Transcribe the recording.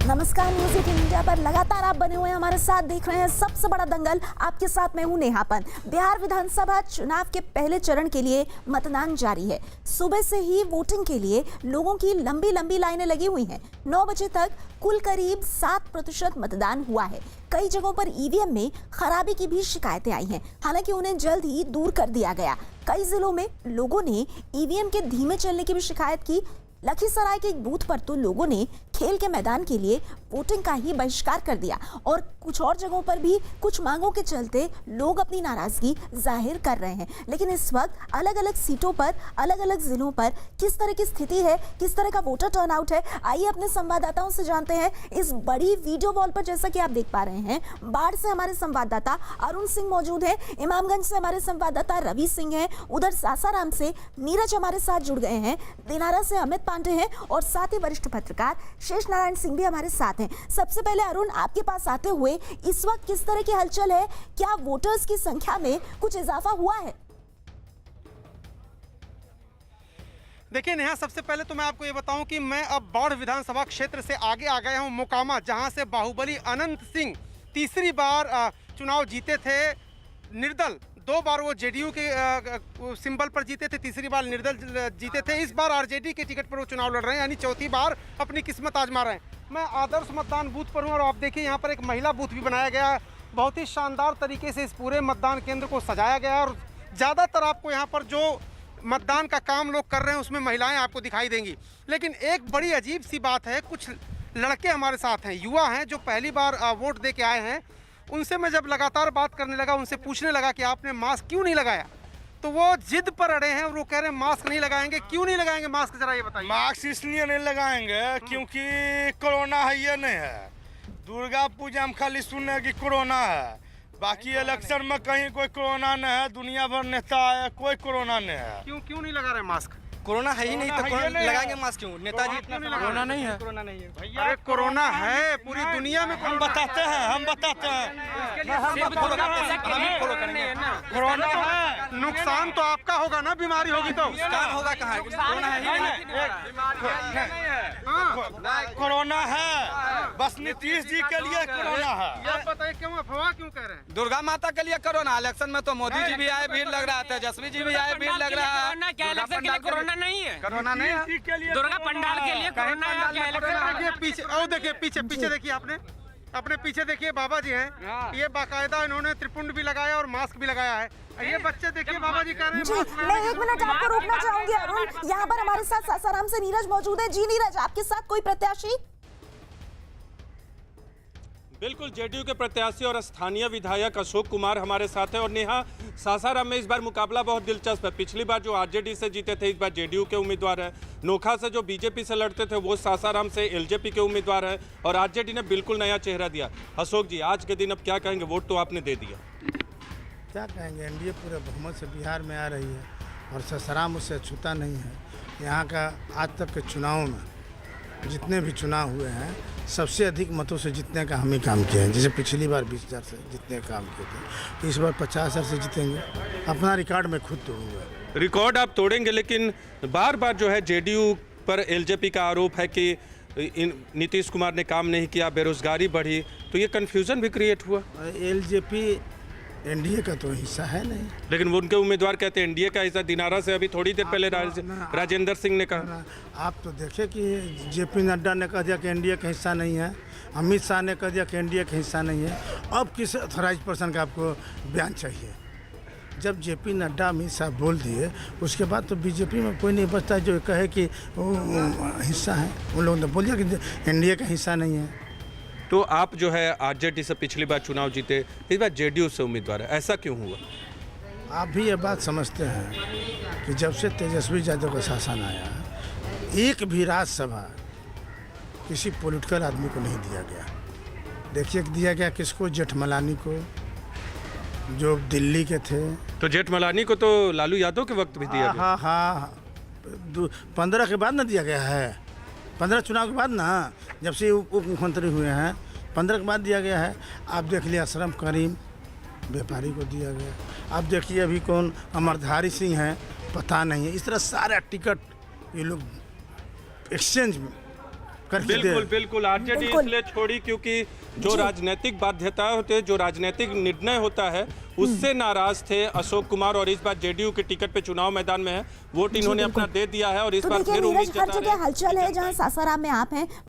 नमस्कार, news 18 India पर लगातार आप बने हुए हैं हमारे साथ, देख रहे हैं सबसे बड़ा दंगल। आपके साथ मैं हूं नेहापन। बिहार विधानसभा चुनाव के पहले चरण के लिए मतदान जारी है। सुबह से ही वोटिंग के लिए लोगों की लंबी लंबी लाइनें लगी हुई हैं। 9 बजे तक कुल करीब 7% मतदान हुआ है। कई जगहों पर ईवीएम में खराबी की भी शिकायतें आई हैं, हालांकि उन्हें जल्द ही दूर कर दिया गया। कई जिलों में लोगों ने ईवीएम के धीमे चलने की भी शिकायत की। लखीसराय के एक बूथ पर तो लोगों ने खेल के मैदान के लिए वोटिंग का ही बहिष्कार कर दिया और कुछ और जगहों पर भी कुछ मांगों के चलते लोग अपनी नाराजगी जाहिर कर रहे हैं। लेकिन इस वक्त अलग अलग सीटों पर, अलग अलग जिलों पर किस तरह की स्थिति है, किस तरह का वोटर टर्नआउट है, आइए अपने संवाददाताओं से जानते हैं। इस बड़ी वीडियो वॉल पर जैसा कि आप देख पा रहे हैं, बाढ़ से हमारे संवाददाता अरुण सिंह मौजूद है, इमामगंज से हमारे संवाददाता रवि सिंह हैं, उधर सासाराम से नीरज हमारे साथ जुड़ गए हैं, दिनारा से अमित पांडे हैं और साथ ही वरिष्ठ पत्रकार शेष नारायण सिंह भी हमारे साथ हैं। सबसे पहले अरुण, आपके पास आते हुए इस वक्त किस तरह की हलचल है? क्या वोटर्स की संख्या में कुछ इजाफा हुआ है? देखिए नेहा, सबसे पहले तो मैं आपको ये बताऊं कि मैं अब बाढ़ विधानसभा क्षेत्र से आगे आ गया हूं, मोकामा, जहां से बाहुबली अनंत सिंह तीसरी बार चुनाव जीते थे। निर्दल 2 बार वो जेडीयू के सिंबल पर जीते थे, तीसरी बार निर्दल जीते थे। इस बार आरजेडी के टिकट पर वो चुनाव लड़ रहे हैं, यानी चौथी बार अपनी किस्मत आजमा रहे हैं। मैं आदर्श मतदान बूथ पर हूँ और आप देखिए यहाँ पर एक महिला बूथ भी बनाया गया है। बहुत ही शानदार तरीके से इस पूरे मतदान केंद्र को सजाया गया है और ज़्यादातर आपको यहाँ पर जो मतदान का काम लोग कर रहे हैं उसमें महिलाएं आपको दिखाई देंगी। लेकिन एक बड़ी अजीब सी बात है, कुछ लड़के हमारे साथ हैं, युवा हैं, जो पहली बार वोट दे के आए हैं। उनसे मैं जब लगातार बात करने लगा, उनसे पूछने लगा कि आपने मास्क क्यों नहीं लगाया, तो वो जिद पर अड़े हैं और वो कह रहे हैं मास्क नहीं लगाएंगे। क्यों नहीं लगाएंगे मास्क, जरा ये बताइए। मास्क इसलिए नहीं लगाएंगे क्योंकि कोरोना है, ये नहीं है। दुर्गा पूजा में खाली सुने कि कोरोना है, बाकी इलेक्शन में कहीं कोई कोरोना नहीं है। दुनिया भर नेता है, कोई कोरोना नहीं है। क्यों नहीं लगा रहे मास्क? कोरोना है ही नहीं तो लगाएंगे मास्क क्यों? नेताजी इतना कोरोना नहीं है, कोरोना नहीं है भैया। अरे कोरोना है पूरी दुनिया में, हम बताते हैं कोरोना है। नुकसान तो आपका होगा ना, बीमारी होगी तो नुकसान होगा कहाँ? कोरोना है ही नहीं। कोरोना है, बस नीतीश जी के लिए कोरोना है। आप बताइए क्यों अफवाह क्यों कह रहे हैं? दुर्गा माता के लिए कोरोना। इलेक्शन में तो मोदी जी भी आए, भीड़ लग रहा था, तेजस्वी जी भी आए, भीड़ लग रहा है। क्या इलेक्शन के लिए कोरोना नहीं है? कोरोना नहीं है। दुर्गा पंडाल के लिए कोरोना है क्या? देखिए पीछे, और देखिए पीछे देखिए, आपने अपने पीछे देखिए, बाबा जी हैं, ये बाकायदा इन्होंने त्रिपुंड भी लगाया और मास्क भी लगाया है। ये बच्चे देखिए, बाबा जी कह रहे हैं जी, मैं 1 मिनट आपको रोकना चाहूंगी अरुण। यहाँ पर हमारे साथ सासाराम से नीरज मौजूद है। जी नीरज, आपके साथ कोई प्रत्याशी? बिल्कुल, जेडीयू के प्रत्याशी और स्थानीय विधायक अशोक कुमार हमारे साथ हैं। और नेहा, सासाराम में इस बार मुकाबला बहुत दिलचस्प है। पिछली बार जो आरजेडी से जीते थे, इस बार जेडीयू के उम्मीदवार हैं। नोखा से जो बीजेपी से लड़ते थे, वो सासाराम से एलजेपी के उम्मीदवार हैं और आरजेडी ने बिल्कुल नया चेहरा दिया। अशोक जी, आज के दिन अब क्या कहेंगे? वोट तो आपने दे दिया, क्या कहेंगे? एनडीए पूरे बहुमत से बिहार में आ रही है और सासाराम उससे छूता नहीं है। यहाँ का आज तक के चुनाव में जितने भी चुनाव हुए हैं, सबसे अधिक मतों से जीतने का हम ही काम किए हैं। जैसे पिछली बार 20,000 से जितने काम किए थे, तो इस बार 50,000 से जीतेंगे। अपना रिकॉर्ड में खुद तोड़ूंगा। रिकॉर्ड आप तोड़ेंगे, लेकिन बार बार जो है जेडीयू पर एलजेपी का आरोप है कि नीतीश कुमार ने काम नहीं किया, बेरोजगारी बढ़ी, तो ये कन्फ्यूजन भी क्रिएट हुआ। एलजेपी एनडीए का तो हिस्सा है नहीं, लेकिन उनके उम्मीदवार कहते हैं एनडीए का हिस्सा। दिनारा से अभी थोड़ी देर पहले राजेंद्र सिंह ने कहा। आप तो देखे कि जेपी नड्डा ने कह दिया कि एनडीए का हिस्सा नहीं है, अमित शाह ने कह दिया कि एनडीए का हिस्सा नहीं है। अब किस अथॉराइज पर्सन का आपको बयान चाहिए? जब जेपी नड्डा अमित शाह बोल दिए, उसके बाद तो बीजेपी में कोई नहीं बचता जो कहे कि वो हिस्सा है। उन लोगों ने बोल दिया कि एनडीए का हिस्सा नहीं है। तो आप जो है आरजेडी से पिछली बार चुनाव जीते, इस बार जेडीयू से उम्मीदवार है, ऐसा क्यों हुआ? आप भी ये बात समझते हैं कि जब से तेजस्वी यादव का शासन आया, एक भी राज्यसभा किसी पॉलिटिकल आदमी को नहीं दिया गया। देखिए दिया गया किसको? जेठमलानी को, जो दिल्ली के थे। तो जेठमलानी को तो लालू यादव के वक्त भी दिया गया। हाँ, 15 के बाद ना दिया गया है, 15 चुनाव के बाद ना, जब से उप मुख्यमंत्री हुए हैं, 15 के बाद दिया गया है। आप देख लिया असलम करीम व्यापारी को दिया गया। आप देखिए अभी कौन अमरधारी सिंह हैं, पता नहीं है। इस तरह सारा टिकट ये लोग एक्सचेंज करके दे। बिल्कुल बिल्कुल आरजेडी बिल्कुल। इसलिए छोड़ी क्योंकि जो राजनीतिक बाध्यता होते हैं, जो राजनीतिक निर्णय होता है, उससे नाराज थे अशोक कुमार और इस बार जेडीयू के टिकट पे चुनाव मैदान में है। वोट इन्होंने अपना दे दिया है और इस तो बार देखिए फिर नीरज, उम्मीद हर जता जगह रहे हैं हलचल कि है। जनता जहां सासाराम में आप हैं,